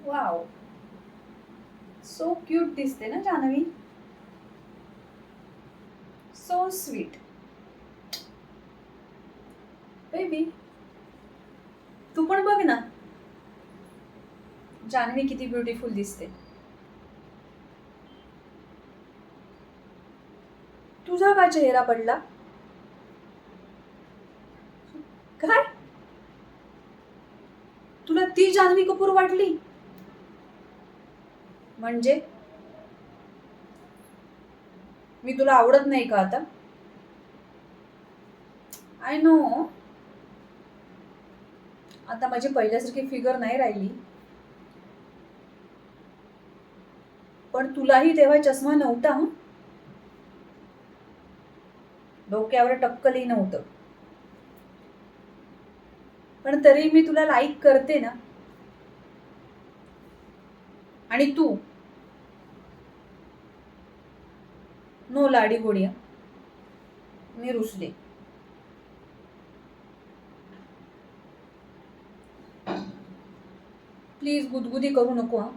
Wow, so cute दिसते ना Janhavi. So sweet baby. तू पण बघ ना, जान्हवी किती ब्युटिफुल दिसते. तुझा का चेहरा पडला? काय? तुला ती जान्हवी कपूर वाटली? म्हणजे मी तुला आवडत नाही का आता? आय नो, आता माझी पहिल्यासारखी फिगर नाही राहिली. पण तुलाही तेव्हा चष्मा नव्हता हं? डोक्यावर टक्कलही नव्हतं. पण तरी मी तुला लाईक करते ना. आणि तू नो लाडी गोडिया, मी रुसले. प्लीज गुदगुदी करू नको हा.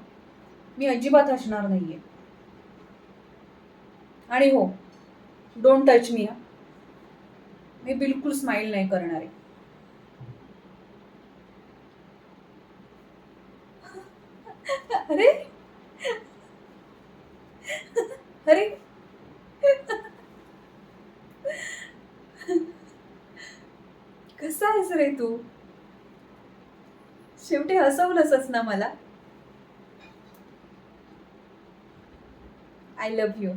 मी अजिबात हसणार नाहीये. आणि हो, डोंट टच मी हा. मी बिलकुल स्माईल नाही करणार आहे. अरे अरे कसा आहेस रे तू? शेवटी हसवलंसच ना मला. I love you.